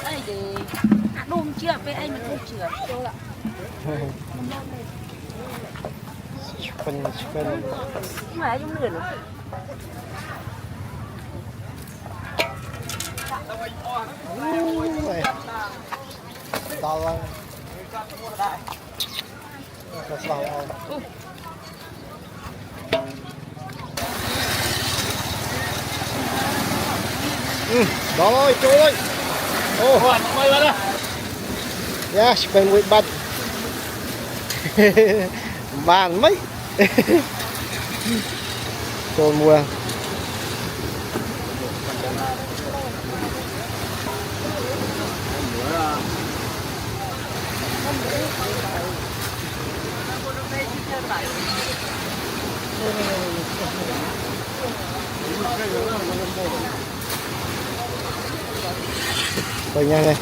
ấy thì đùm chưa với anh mình không chữa đâu ạ phân mà trong lửa nữa đau lắm nó đau đó rồi chỗ ơi ô quay vào đây yeah spend with bud bàn mấy trôn mua rồi nha này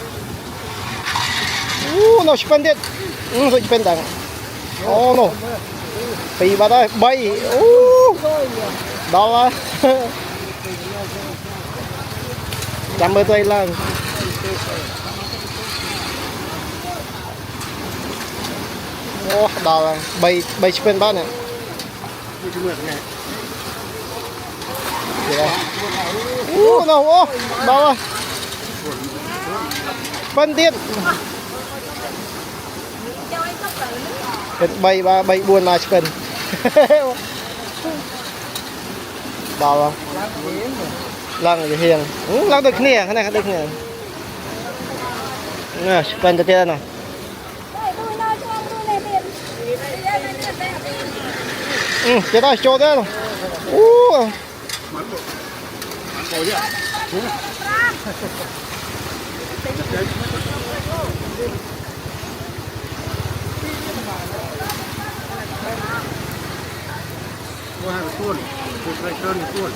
nó spend it rồi spend đằng oh no tì bà đây bay đó là chăm bơi tôi lần đó là bay bay spend bát này no đó là phân tiết bay ba bay buồn mà spend đó là lần thì hiền lần được nè cái này được nè nè spend được tiền nào cái đó cho đấy rồi mua hàng tuôn, một vài cân tuôn.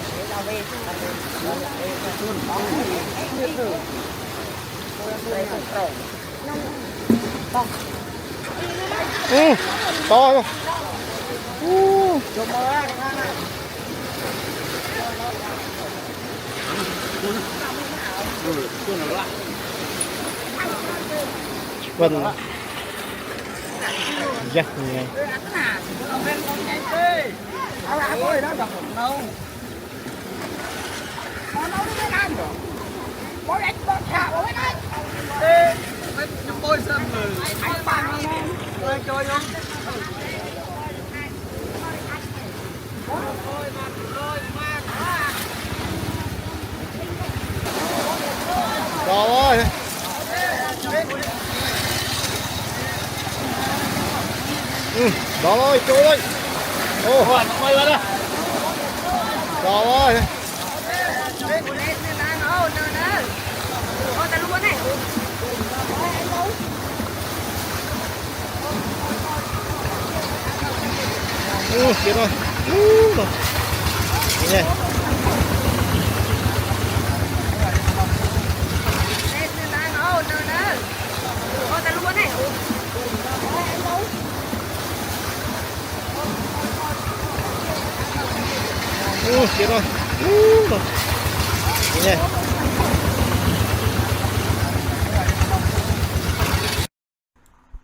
to rồi. Vâng. Dạ, nghe. Rồi. Đó rồi, chú ơi. Ô, quay vào đây. Rồi. Kia rồi. Nghe. Kia rồi. Nghe.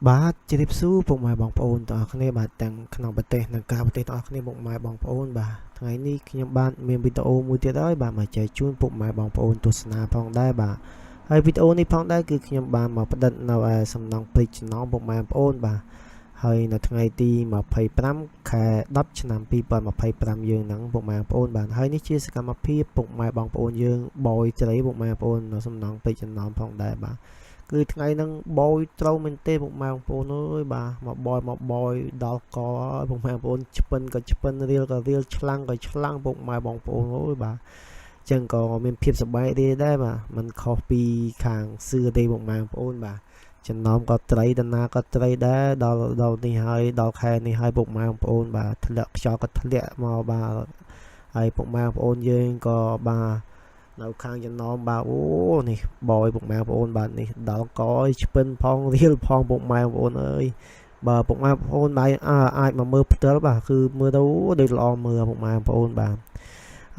បាទជម្រាបសួរពុកម៉ែបងប្អូនទាំងអស់គ្នាបាទទាំងក្នុងប្រទេសនិងក្រៅប្រទេសទាំងអស់គ្នាពុកម៉ែបងប្អូនបាទថ្ងៃនេះខ្ញុំបានមានវីដេអូមួយទៀតហើយបាទមកចែកជូនពុកម៉ែបងប្អូនទស្សនាផងដែរបាទហើយវីដេអូនេះផងដែរគឺខ្ញុំបានមកផ្តិតនៅសំណង់ពេកចំណងពុកម៉ែបងប្អូនបាទហើយនៅថ្ងៃទី25ខែ10ឆ្នាំ2025យើងហ្នឹងពុកម៉ែបងប្អូនបាទហើយនេះជាសកម្មភាពពុកម៉ែបងប្អូនយើងបយច្រៃពុកម៉ែបងប្អូននៅសំណង់ពេកចំណងផងដែរបាទគឺថ្ងៃហ្នឹងបយត្រូវមែនទេពុកម៉ែបងប្អូនអើយបាទមកបយដល់កហើយពុកម៉ែបងប្អូនឆ្ពិនក៏ឆ្ពិនរៀលក៏រៀលឆ្លាំងក៏ឆ្លាំងពុកម៉ែបងប្អូនអើយបាទចឹងក៏មានភាពសប្បាយរីដែរបាទมันខុសពីខាងសឿទេពុកម៉ែបងប្អូនបាទចំណោមក៏ត្រីដណាក៏ត្រីដែរដល់នេះហើយដល់ខែនេះហើយពុកម៉ែបងប្អូនបាទធ្លាក់ខ្យល់ក៏ធ្លាក់មកបាទហើយពុកម៉ែបងប្អូនយើងក៏បាទនៅខាងចំណោមបាទអូនេះបយពុកម៉ែបងប្អូនបាទនេះដល់កយឆ្ពិនផងរៀលផងពុកម៉ែបងប្អូនអើយបើពុកម៉ែបងប្អូនបាយអាចមកមើលផ្ទាល់បាទគឺមើលទៅដូចល្អមើលពុកម៉ែបងប្អូនបាទ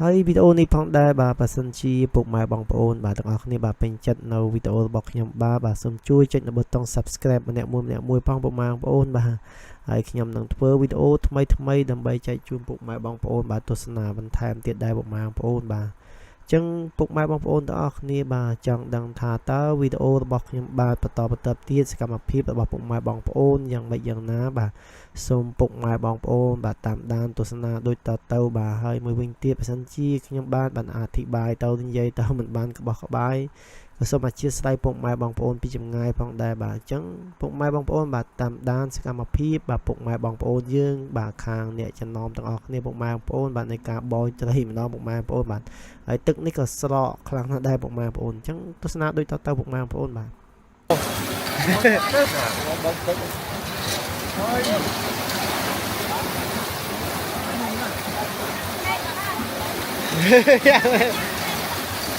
ហ ហើយវីដេអូនេះផងដែរបាទបើសិនជាពុកម៉ែបងប្អូនបាទទាំងអស់គ្នាបាទពេញចិត្តនៅវីដេអូរបស់ខ្ញុំបាទសូមជួយចុចនៅប៊ូតុង Subscribe ម្នាក់មួយផងពុកម៉ែបងប្អូនបាទហើយខ្ញុំនឹងធ្វើវីដេអូថ្មីដើម្បីចែកជូនពុកម៉ែបងប្អូនបាទទស្សនាបន្ថែមទៀតដែរពុកម៉ែបងប្អូនបាទចឹងពុកម៉ែបងប្អូនទាំងអស់គ្នាបាទចង់ដឹងថាតើវីដេអូរបស់ខ្ញុំបាទបន្តទៀតសកម្មភាពរបស់ពុកម៉ែបងប្អូនយ៉ាងម៉េចយ៉ាងណាបាទសូមពុកម៉ែបងប្អូនបាទតាមដានទស្សនាដូចទៅបាទហើយមួយវិញទៀតបើសិនជាខ្ញុំបានអធិប្បាយទៅនិយាយទៅមិនបានក្បោះក្បាយក៏សូមអធិស្ឋានពុកម៉ែបងប្អូនពីចម្ងាយផងដែរបាទអញ្ចឹងពុកម៉ែបងប្អូនបាទតាមដានសកម្មភាពបាទពុកម៉ែបងប្អូនយើងបាទខាងអ្នកចំណោមទាំងអស់គ្នាពុកម៉ែបងប្អូនបាទនៃការបោយត្រីម្ដងពុកម៉ែបងប្អូនបាទហើយទឹកនេះក៏ស្រកខ្លាំងណាស់ដែរពុកម៉ែបងប្អូនអញ្ចឹងទស្សនាដូចទៅពុកម៉ែបងប្អូនបាទ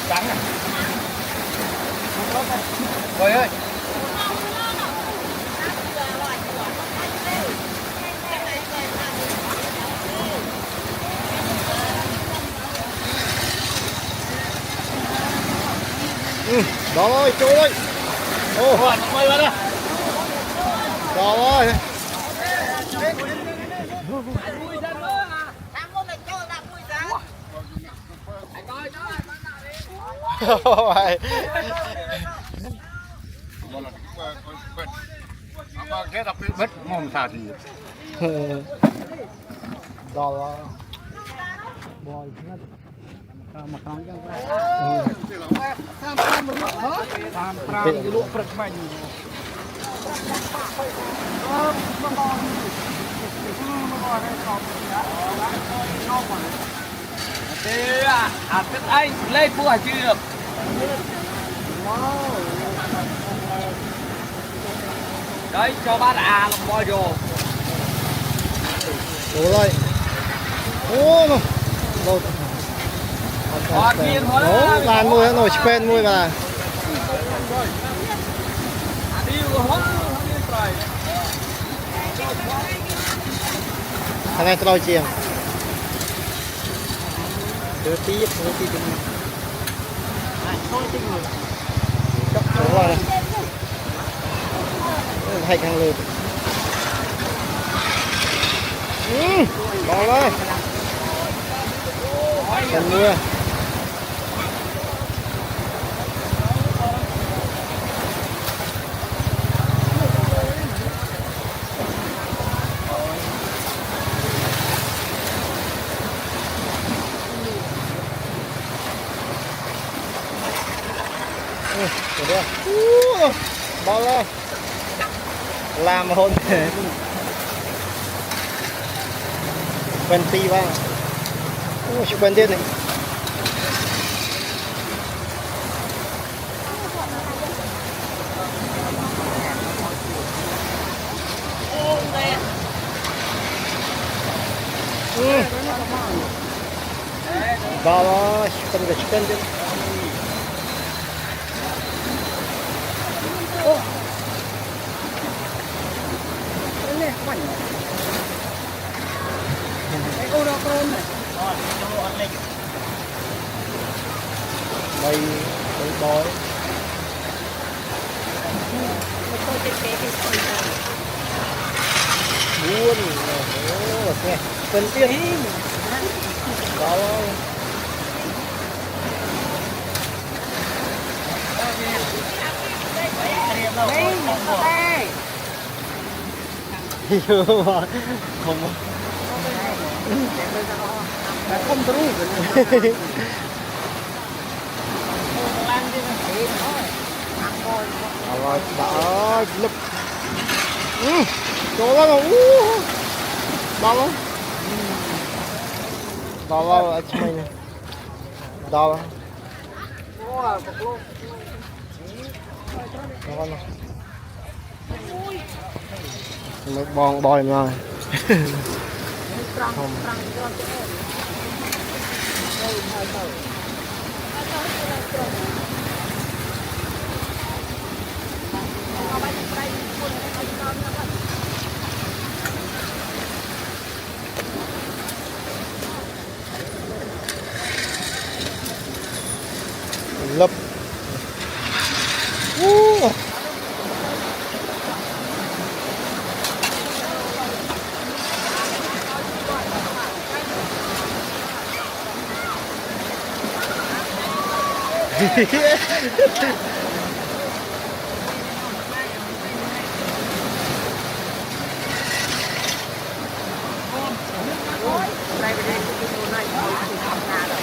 trắng à Ôi ơi đó rồi chú ơi ô quay vào đây đó rồi Rồi. Apa cái đập bứt mồm xả thì. Đó. Bòi nó. Mà con chẳng phải. Tam cái lụa bật mạnh. Thế à, biết anh lên bùa chưa? Đấy cho bác làm bò rồi. Đủ rồi. Ô mà. Rồi. Làm mùi nổi quen mùi mà. Thằng này trôi chiềng. Đưa tiếp đúng rồi hay thằng lượt bò lên cần mưa bao lên làm hôn quen ti ba chú quen tiên này bao lo quen tiên đây bói buôn nghe cần tiên đó không không trú rồi đã lục chỗ đó là bao lắm bao lâu ở trên này đâu mấy bon bòi mà không lấp đây bên đây cái chỗ này thì không ra rồi.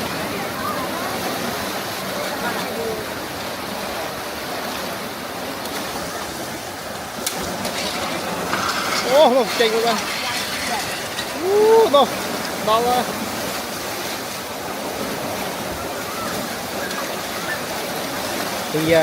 ô nó chênh luôn đâu đâu rồi thì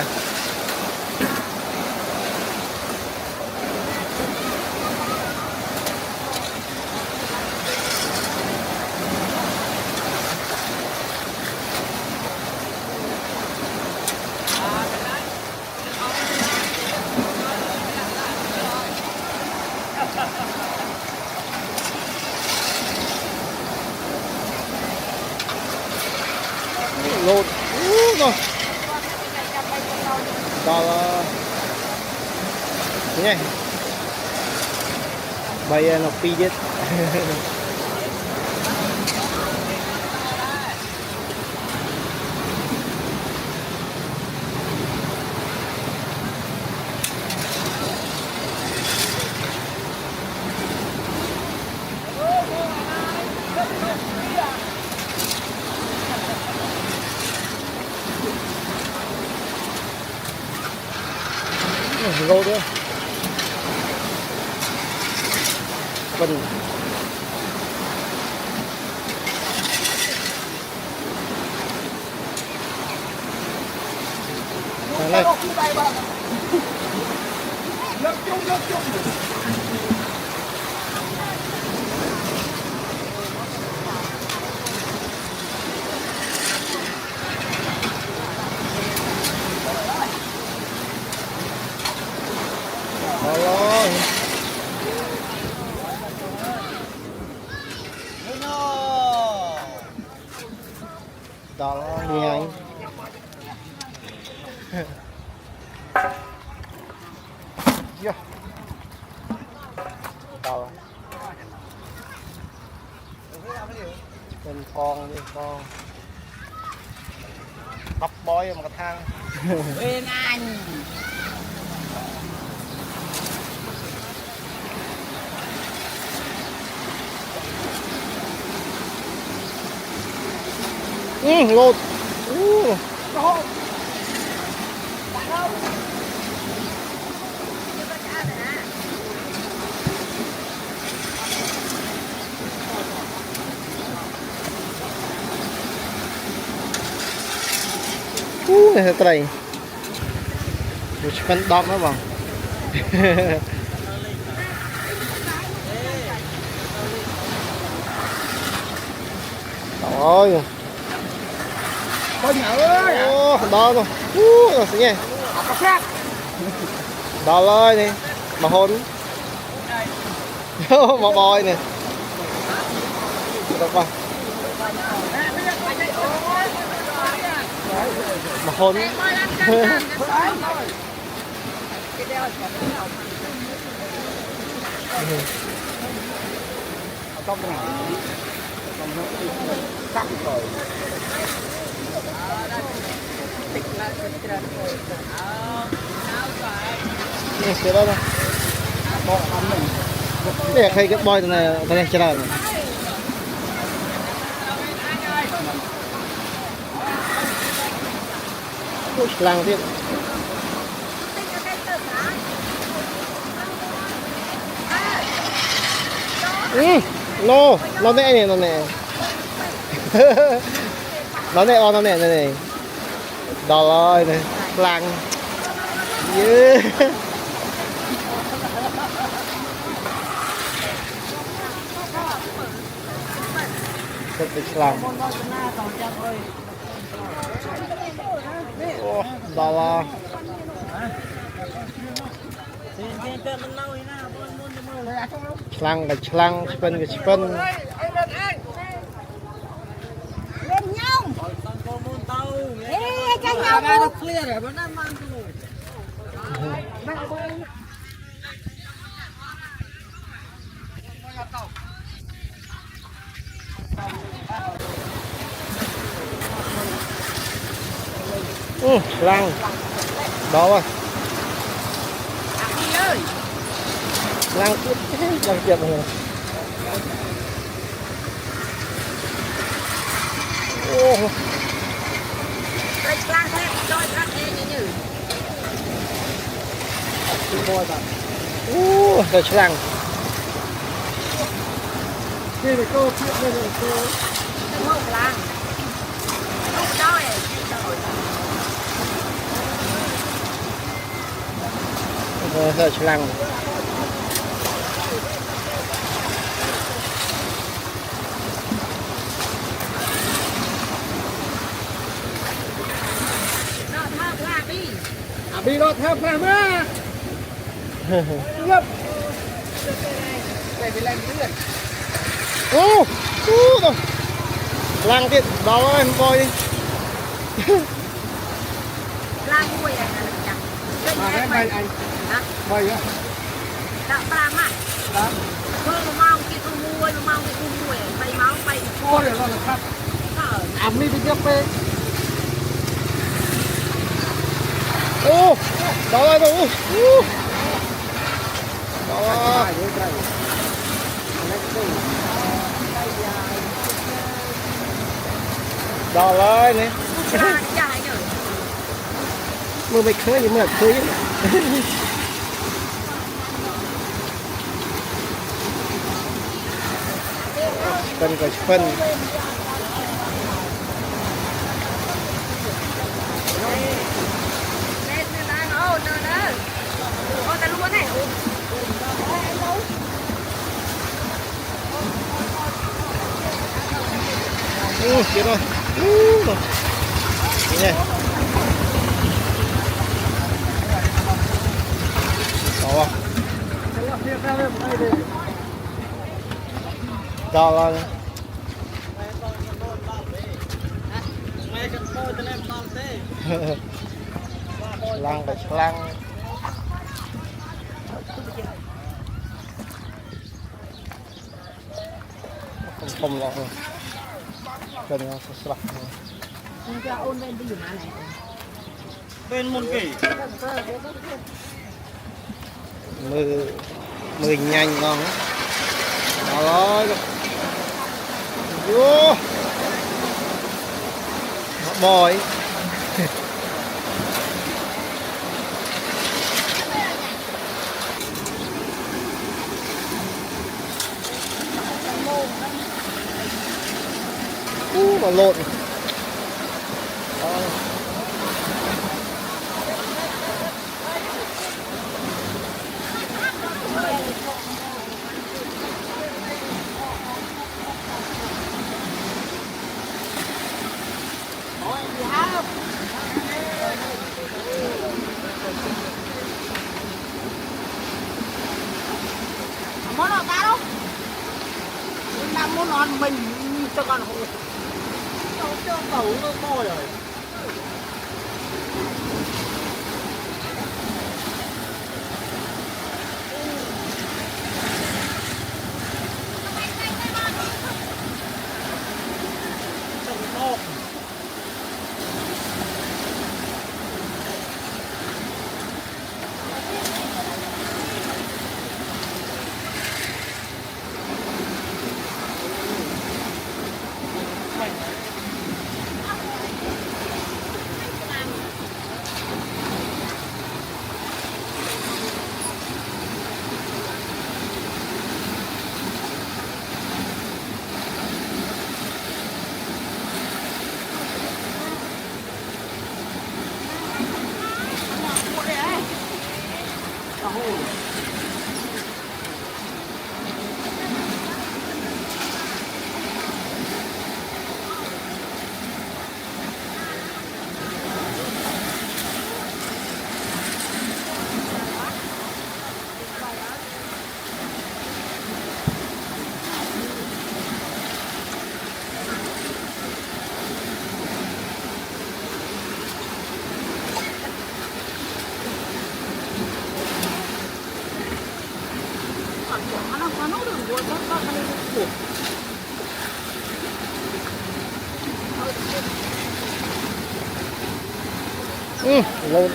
lột rồi đó là nghe bây nó pi chết rô nữa vâng này đó nghe anh yeah. Đó bên con đi con bắp bói một cái thang Bên anh lột này cái này một phần đậm đó mà rồi ô đó rồi rồi nghe đóเลยnè mà hôn mà bòi nè được không mà hôn cái đó này để khai cái boy này chơi này lang tiếp nó nè này nó nè nó nè này đó rồi này lang yeah. Rất là lang đó là Slang cái slang, spin cái spin. Lên nhau. Ê, cái nhau nó clear rồi nó mang lăng đó rồi lăng tiếp lăng tiếp rồi ô cái lang thế cho các em như rồi lăng Đây là cô chuyện đây là cô. không lang không đói rồi lăng nó thao ra đi Bị nó theo phàm á. Nhấp. Đây bị lên dưới. ô rồi lăng tiếp đó em coi đi lang mùi à chẳng Đấy bay anh. hả Bay á. đạo ba mà Đó. thôi mà mau cái thu mùi mà mau cái thu mùi bay máu bay Cô để nó là khắp. thở Ảm đi tiếp về. ô đó rồi đó đó rồi nè ra chạy rồi mưa bị khơi gì mưa khơi phân cái phân lên lên ô nè nè ô ta luôn này kia rồi này đó đó là lăng phải lăng không lo cần nó sẽ sập ra ôn lên đi mà này Bên môn kỷ. mưa nhanh ngon đó rồi vô bòi mà lộn món nào ta đâu làm món ngon mình cho con không Cho tàu nó to rồi. có cái cuộc lâu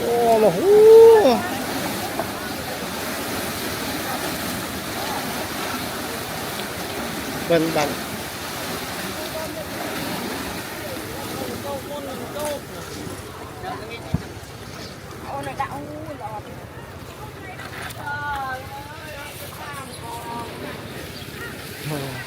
ô là hú bên bằng ô này đã rồi